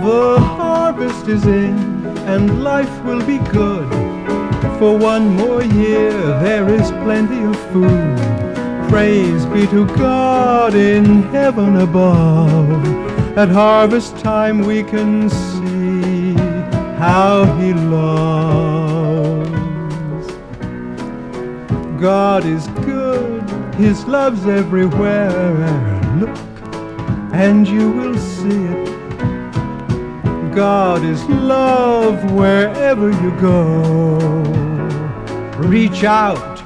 The harvest is in and life will be good. For one more year there is plenty of food. Praise be to God in heaven above. At harvest time we can see how He loves. God is good, His love's everywhere. Look and you will see it. God is love wherever you go. Reach out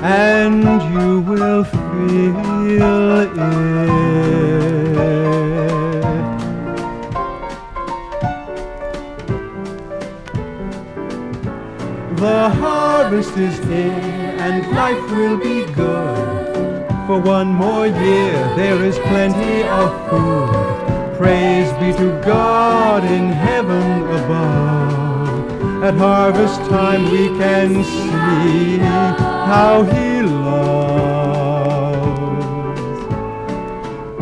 and you will feel it. The harvest is in and life will be good. For one more year there is plenty of food. Praise be to God in heaven above. At harvest time we can see how He loves.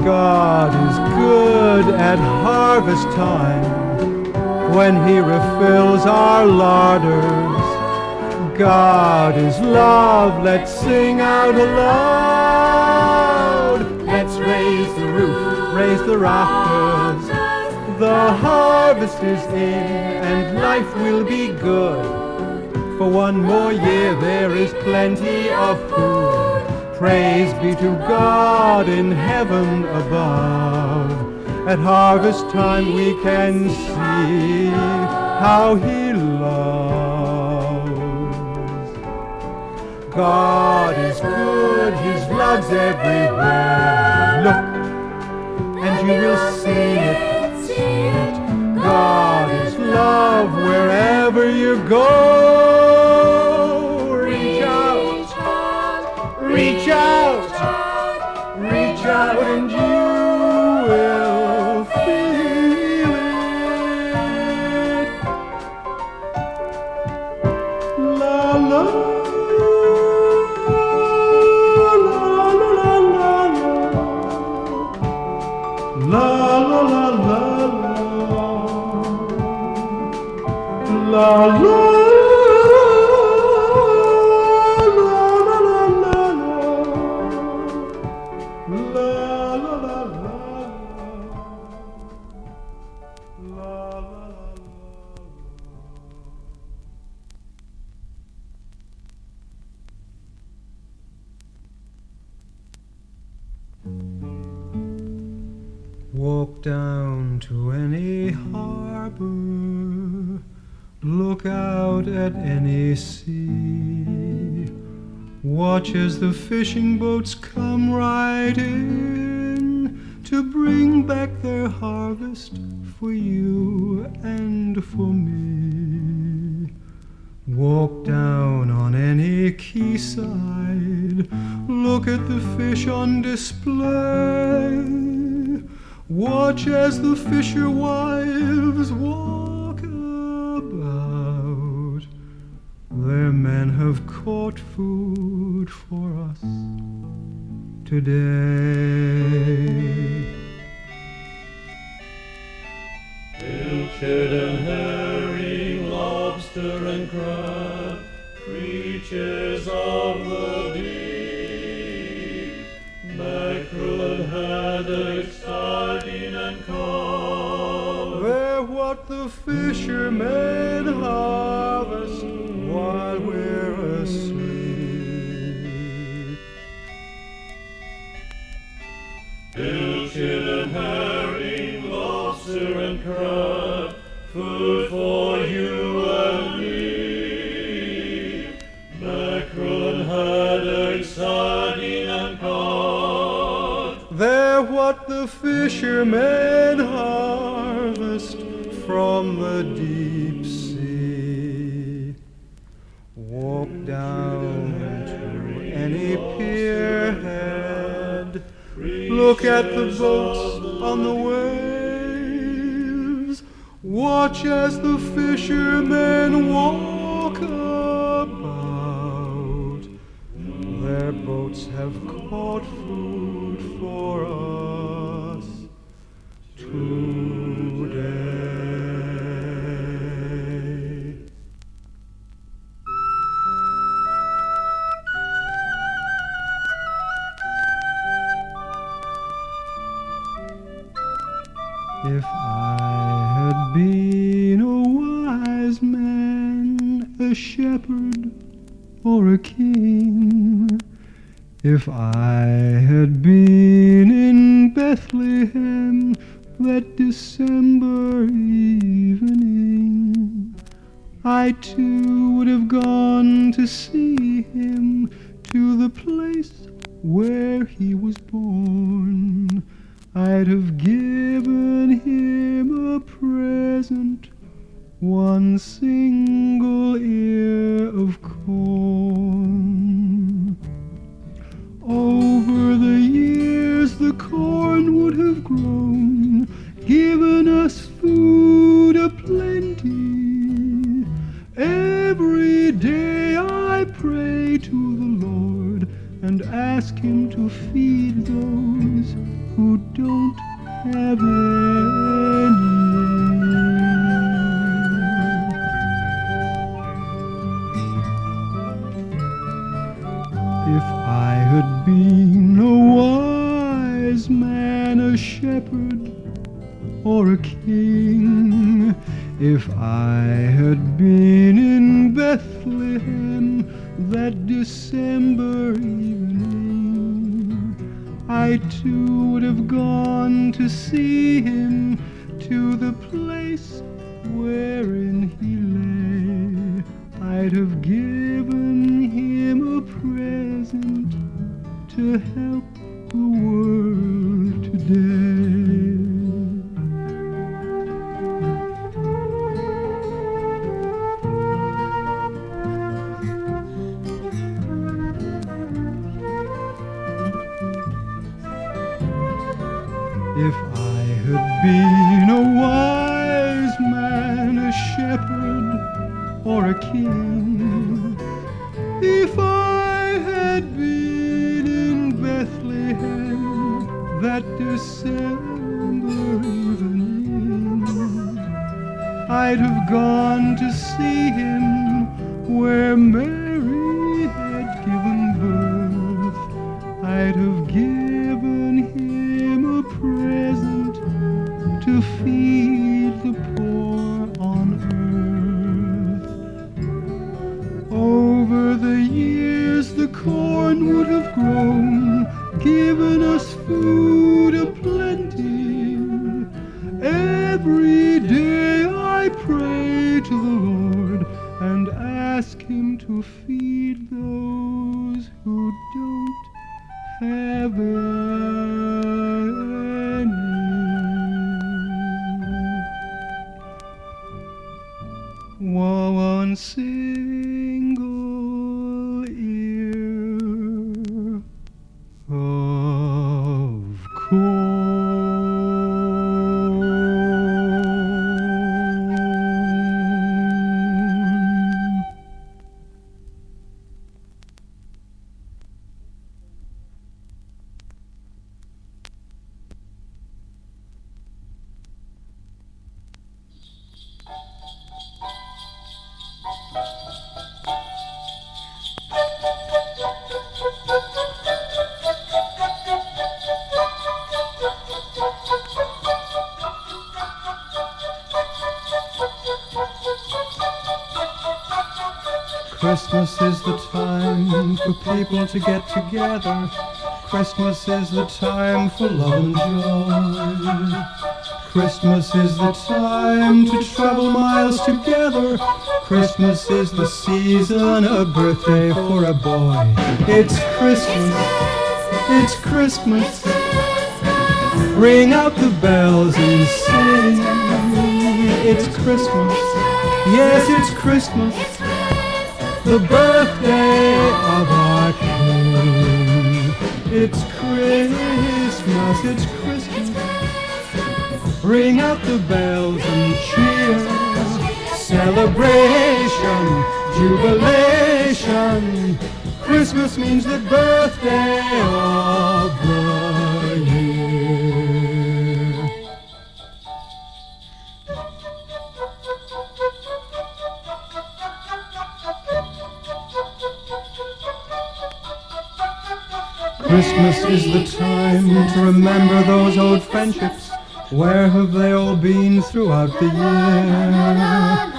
God is good at harvest time when He refills our larders. God is love, let's sing out aloud. Let's raise the roof, raise the rafters. The harvest is in and life will be good. For one more year there is plenty of food. Praise be to God in heaven above. At harvest time we can see how He loves. God is good, His love's everywhere. Look and you will see it. God is love wherever you go. Reach out, reach out, reach out and you will feel it. La la. La la la la la la la Walk down to any harbor, look out at any sea, watch as the fishing boats come right in to bring back their harvest for you and for me. Walk down on any quayside, look at the fish on display. Watch as the fisher wives walk about. Their men have caught food for us today. Pilchard and herring, lobster and crab, creatures of the deep, mackerel and haddock, sardine and cod. They're what the fishermen harvest while we're asleep. Pilchard and herring, lobster and crab, food for you and me. Mackerel and haddock, sardine and cod. They're what the fishermen harvest from the deep sea. Walk down to any pierhead, look at the boats on the waves, watch as the fishermen walk about. Their boats have caught food for us too. If I had been a wise man, a shepherd, or a king, if I had been in Bethlehem that December evening, I too would have gone to see him, to the place where he was born. I'd have given him a present, one single ear of corn. Over the years the corn would have grown, given us food aplenty. Every day I pray to the Lord and ask him to feed those who don't have any. If I had been a wise man, a shepherd, or a king, if I had been in Bethlehem that December evening, I too would have gone to see him, to the place wherein he lay. I'd have given him a present to help the world today. If I had been a wise man, a shepherd, or a king, if I had been in Bethlehem that December evening, I'd have gone to see him where Mary had given birth. I'd have given him a present to feed the poor on earth. Over the years the corn would have grown, given us food aplenty. Every day I pray to the Lord and ask him to feed those who don't have any. One single ear of corn. Christmas is the time for people to get together. Christmas is the time for love and joy. Christmas is the time to travel miles together. Christmas is the season, a birthday for a boy. It's Christmas, it's Christmas. Ring out the bells and sing. It's Christmas, yes, it's Christmas. The birthday of our King. It's Christmas, it's Christmas. Ring out the bells and cheer. Celebration, jubilation. Christmas means the birthday of the year. Christmas is the time to remember those old friendships Where have they all been throughout the year?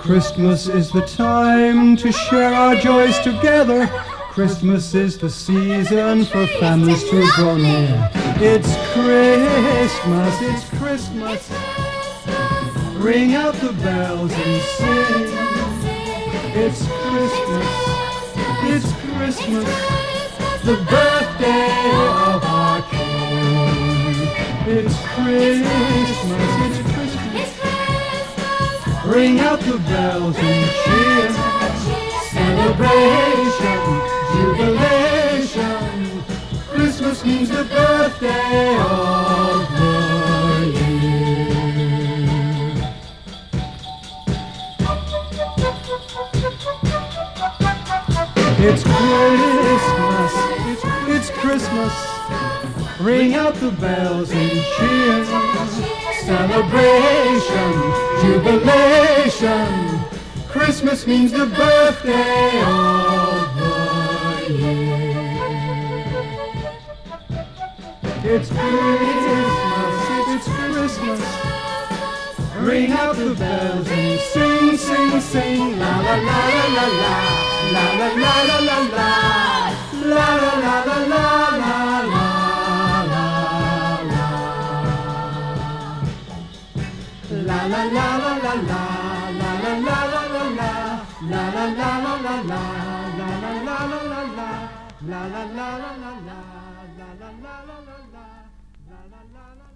Christmas is the time to share our joys together. Christmas is the season for families to draw near. It's Christmas, it's Christmas. Ring out the bells and sing. It's Christmas, it's Christmas, the birthday of our King. It's Christmas, it's Christmas. Ring out the bells and cheer. Celebration, jubilation. Christmas means the birthday of the year. It's Christmas, it's Christmas. Ring out the bells and cheer. Celebration, jubilation. Christmas means the birthday of the year. It's Christmas, it's Christmas. Ring out the bells and sing, sing, sing. La la la la la la. La la la la la la. La la la la la la la. La la la la la la. La la la la la la. La la la la la la. La la la la la la. La la la la la la. La la la la la la. La la la la.